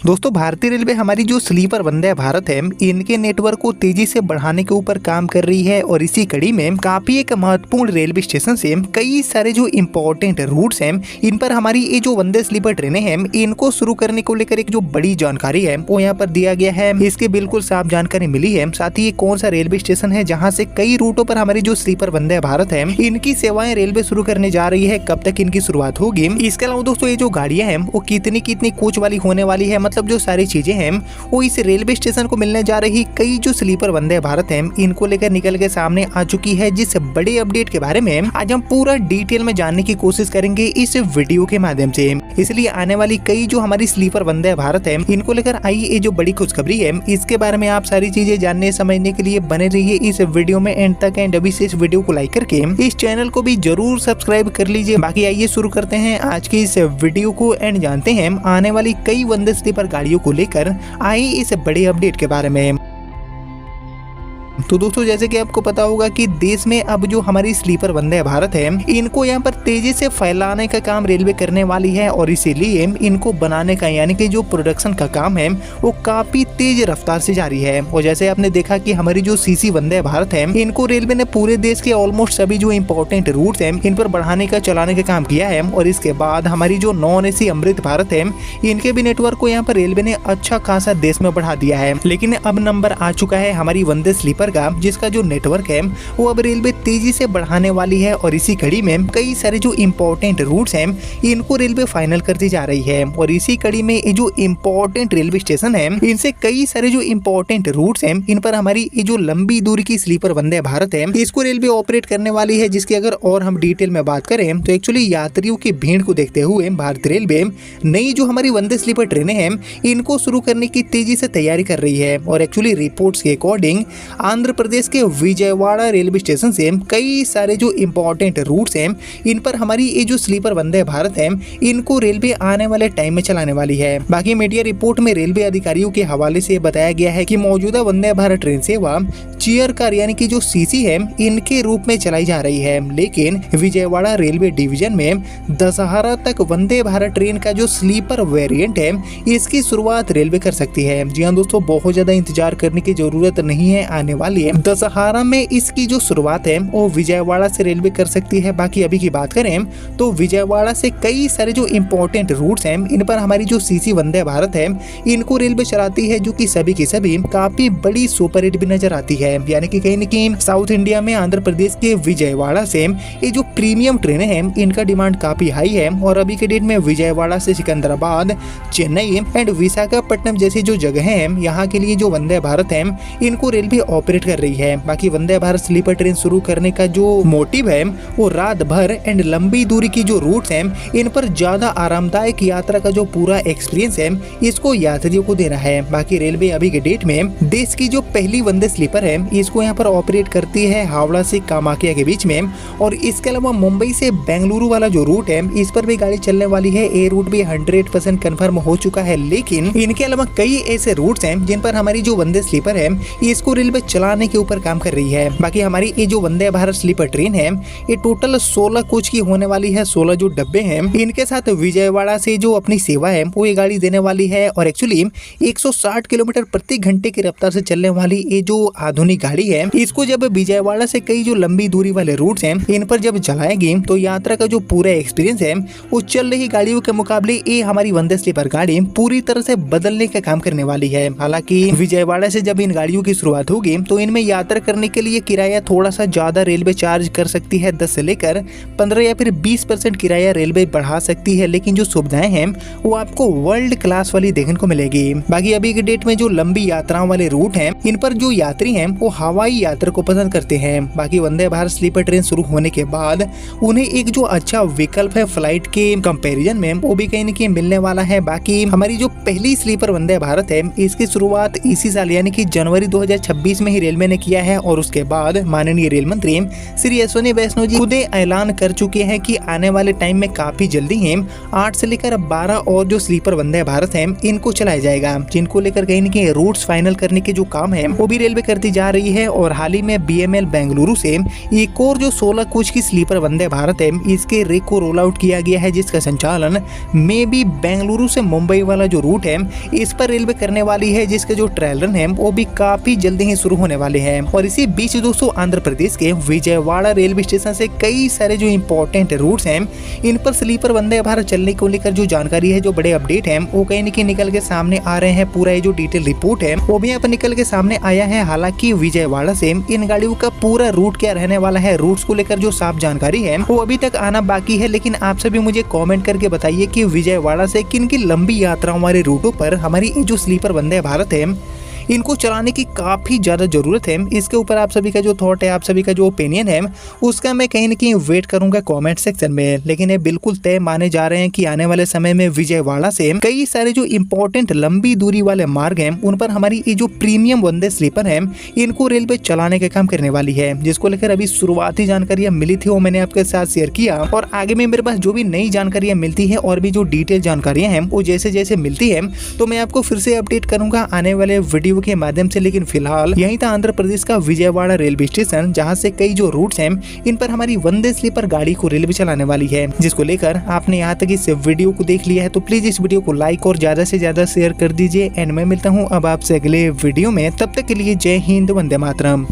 दोस्तों भारतीय रेलवे हमारी जो स्लीपर वंदे भारत है इनके नेटवर्क को तेजी से बढ़ाने के ऊपर काम कर रही है और इसी कड़ी में काफी एक महत्वपूर्ण रेलवे स्टेशन से कई सारे जो इम्पोर्टेंट रूट्स हैं इन पर हमारी ये जो वंदे स्लीपर ट्रेनें हैं इनको शुरू करने को लेकर एक जो बड़ी जानकारी है वो यहाँ पर दिया गया है। इसके बिल्कुल साफ जानकारी मिली है। साथ ही ये कौन सा रेलवे स्टेशन है जहाँ से कई रूटों पर हमारी जो स्लीपर वंदे भारत है इनकी सेवाएं रेलवे शुरू करने जा रही है, कब तक इनकी शुरुआत होगी। इसके अलावा दोस्तों ये जो गाड़ियां हैं वो कितनी कितनी कोच वाली होने वाली है, मतलब जो सारी चीजें हैं वो इस रेलवे स्टेशन को मिलने जा रही कई जो स्लीपर वंदे भारत है इनको लेकर निकल के सामने आ चुकी है। जिस बड़े अपडेट के बारे में आज हम पूरा डिटेल में जानने की कोशिश करेंगे इस वीडियो के माध्यम से। इसलिए आने वाली कई जो हमारी स्लीपर वंदे भारत है इनको लेकर आई ये जो बड़ी खुशखबरी है इसके बारे में आप सारी चीजें जानने समझने के लिए बने रहिए इस वीडियो में एंड तक। एंड अभी से इस वीडियो को लाइक करके इस चैनल को भी जरूर सब्सक्राइब कर लीजिए। बाकी आइए शुरू करते हैं आज की इस वीडियो को एंड जानते हैं आने वाली कई वंदे स्लीपर गाड़ियों को लेकर आई इस बड़े अपडेट के बारे में। तो दोस्तों जैसे कि आपको पता होगा कि देश में अब जो हमारी स्लीपर वंदे भारत है इनको यहाँ पर तेजी से फैलाने का काम रेलवे करने वाली है और इसीलिए इनको बनाने का यानी कि जो प्रोडक्शन का काम है वो काफी तेज रफ्तार से जारी है। और जैसे आपने देखा कि हमारी जो सीसी वंदे भारत है इनको रेलवे ने पूरे देश के ऑलमोस्ट सभी जो इम्पोर्टेंट रूट है इन पर बढ़ाने का चलाने का काम किया है। और इसके बाद हमारी जो नॉन एसी अमृत भारत है इनके भी नेटवर्क को यहाँ पर रेलवे ने अच्छा खासा देश में बढ़ा दिया है। लेकिन अब नंबर आ चुका है हमारी वंदे स्लीपर जिसका जो नेटवर्क है वो अब रेलवे तेजी से बढ़ाने वाली है और इसी कड़ी में कई सारे जो इम्पोर्टेंट रूट्स हैं इनको रेलवे फाइनल करती जा रही है। और इसी कड़ी में ये जो इम्पोर्टेंट रेलवे स्टेशन है इनसे कई सारे जो इम्पोर्टेंट रूट्स हैं इन पर हमारी ये जो लंबी दूरी की स्लीपर वंदे भारत है इसको रेलवे ऑपरेट करने वाली है। जिसकी अगर और हम डिटेल में बात करें तो एक्चुअली यात्रियों की भीड़ को देखते हुए भारतीय रेलवे नई जो हमारी वंदे स्लीपर ट्रेनें हैं इनको शुरू करने की तेजी से तैयारी कर रही है। और एक्चुअली रिपोर्ट्स के अकॉर्डिंग आंध्र प्रदेश के विजयवाड़ा रेलवे स्टेशन से कई सारे जो इम्पोर्टेंट रूट्स हैं इन पर हमारी ये जो स्लीपर वंदे भारत है इनको रेलवे आने वाले टाइम में चलाने वाली है। बाकी मीडिया रिपोर्ट में रेलवे अधिकारियों के हवाले से बताया गया है कि मौजूदा वंदे भारत ट्रेन सेवा चेयर कार यानी कि जो सीसी है इनके रूप में चलाई जा रही है। लेकिन विजयवाड़ा रेलवे डिवीजन में दशहरा तक वंदे भारत ट्रेन का जो स्लीपर वेरिएंट है इसकी शुरुआत रेलवे कर सकती है। जी हाँ दोस्तों, बहुत ज्यादा इंतजार करने की जरूरत नहीं है, आने वाली है दशहरा में इसकी जो शुरुआत है वो विजयवाड़ा से रेलवे कर सकती है। बाकी अभी की बात करें तो विजयवाड़ा से कई सारे जो इम्पोर्टेंट रूट्स हैं इन पर हमारी जो सीसी वंदे भारत है इनको रेलवे चलाती है, जो कि सभी की सभी काफी बड़ी सुपर हिट भी नजर आती है। यानी कि कहीं न कहीं साउथ इंडिया में आंध्र प्रदेश के विजयवाड़ा से ये जो प्रीमियम ट्रेनें हैं इनका डिमांड काफी हाई है। और अभी के डेट में विजयवाड़ा से सिकंदराबाद, चेन्नई एंड विशाखापट्टनम जैसी जो जगह है यहाँ के लिए जो वंदे भारत है इनको रेलवे ऑपरेट कर रही है। बाकी वंदे भारत स्लीपर ट्रेन शुरू करने का जो मोटिव है वो रात भर एंड लंबी दूरी की जो रूट्स हैं इन पर ज्यादा आरामदायक यात्रा का जो पूरा एक्सपीरियंस है इसको यात्रियों को देना है। बाकी रेलवे अभी के डेट में देश की जो पहली वंदे स्लीपर है इसको यहाँ पर ऑपरेट करती है हावड़ा से कामाख्या के बीच में। और इसके अलावा मुंबई से बेंगलुरु वाला जो रूट है इस पर भी गाड़ी चलने वाली है। ये रूट भी 100% कंफर्म हो चुका है। लेकिन इनके अलावा कई ऐसे रूट्स हैं जिन पर हमारी जो वंदे स्लीपर है इसको रेलवे चलाने के ऊपर काम कर रही है। बाकी हमारी ये जो वंदे भारत स्लीपर ट्रेन है ये टोटल 16 कोच की होने वाली है। 16 जो डब्बे हैं इनके साथ विजयवाड़ा से जो अपनी सेवा है वो ये गाड़ी देने वाली है। और एक्चुअली 160 किलोमीटर प्रति घंटे की रफ्तार से चलने वाली ये जो आधुनिक गाड़ी है इसको जब विजयवाड़ा से कई जो लंबी दूरी वाले रूट्स हैं इन पर जब चलाएगी तो यात्रा का जो पूरा एक्सपीरियंस है वो चल रही गाड़ियों के मुकाबले ये हमारी वंदे स्लीपर गाड़ी पूरी तरह से बदलने का काम करने वाली है। हालांकि विजयवाड़ा से जब इन गाड़ियों की शुरुआत होगी तो इनमें यात्रा करने के लिए किराया थोड़ा सा ज्यादा रेलवे चार्ज कर सकती है, 10 से लेकर 15 या फिर 20% किराया रेलवे बढ़ा सकती है। लेकिन जो सुविधाएं हैं वो आपको वर्ल्ड क्लास वाली देखने को मिलेगी। बाकी अभी के डेट में जो लंबी यात्राओं वाले रूट हैं इन पर जो यात्री हैं वो हवाई यात्रा को पसंद करते हैं। बाकी वंदे भारत स्लीपर ट्रेन शुरू होने के बाद उन्हें एक जो अच्छा विकल्प है फ्लाइट के कंपैरिजन में वो भी कहीं न कहीं मिलने वाला है। बाकी हमारी जो पहली स्लीपर वंदे भारत है इसकी शुरुआत इसी साल यानी कि जनवरी 2026 में ही ही रेलवे ने किया है। और उसके बाद माननीय रेल मंत्री श्री अश्विनी वैष्णव जी खुद ऐलान कर चुके हैं कि आने वाले टाइम में काफी जल्दी ही 8 से लेकर 12 और जो स्लीपर वंदे भारत है इनको चलाया जाएगा, जिनको लेकर कहीं न कहीं रूट्स फाइनल करने के जो काम है वो भी रेलवे करती जा रही है। और हाल ही में बीएमएल बेंगलुरु से एक और जो 16 कोच की स्लीपर वंदे भारत है इसके रेक को रोल आउट किया गया है, जिसका संचालन में भी बेंगलुरु से मुंबई वाला जो रूट है इस पर रेलवे करने वाली है, जिसके जो ट्रायल रन है वो भी काफी जल्दी ही शुरू होने वाले हैं। और इसी बीच दोस्तों आंध्र प्रदेश के विजयवाड़ा रेलवे स्टेशन से कई सारे जो इंपॉर्टेंट रूट्स हैं इन पर स्लीपर वंदे भारत चलने को लेकर जो जानकारी है, जो बड़े अपडेट है वो कहीं न कहीं निकल के सामने आ रहे हैं। पूरा ये जो डिटेल रिपोर्ट है वो भी यहाँ पर निकल के सामने आया है। हालांकि विजयवाड़ा से इन गाड़ियों का पूरा रूट क्या रहने वाला है, रूट्स को लेकर जो साफ जानकारी है वो अभी तक आना बाकी है। लेकिन आप सभी मुझे कमेंट करके बताइए कि विजयवाड़ा से किन की लंबी यात्राओं वाले रूटों पर हमारी जो स्लीपर वंदे भारत है इनको चलाने की काफ़ी ज़्यादा ज़रूरत है। इसके ऊपर आप सभी का जो थॉट है, आप सभी का जो ओपिनियन है उसका मैं कहीं न कहीं वेट करूंगा कमेंट सेक्शन में। लेकिन ये बिल्कुल तय माने जा रहे हैं कि आने वाले समय में विजयवाड़ा से कई सारे जो इंपॉर्टेंट लंबी दूरी वाले मार्ग हैं उन पर हमारी ये जो प्रीमियम वंदे स्लीपर है इनको रेलवे चलाने का काम करने वाली है, जिसको लेकर अभी शुरुआती जानकारियाँ मिली थी वो मैंने आपके साथ शेयर किया। और आगे में मेरे पास जो भी नई जानकारियाँ मिलती है और भी जो डिटेल जानकारियाँ हैं वो जैसे जैसे मिलती है तो मैं आपको फिर से अपडेट करूंगा आने वाले वीडियो के माध्यम से। लेकिन फिलहाल यही था आंध्र प्रदेश का विजयवाड़ा रेलवे स्टेशन, जहां से कई जो रूट्स हैं इन पर हमारी वंदे स्लीपर गाड़ी को रेलवे चलाने वाली है, जिसको लेकर आपने यहाँ तक इस वीडियो को देख लिया है तो प्लीज इस वीडियो को लाइक और ज्यादा से ज्यादा शेयर कर दीजिए। एंड मैं मिलता हूँ अब आपसे अगले वीडियो में, तब तक के लिए जय हिंद, वंदे मातरम।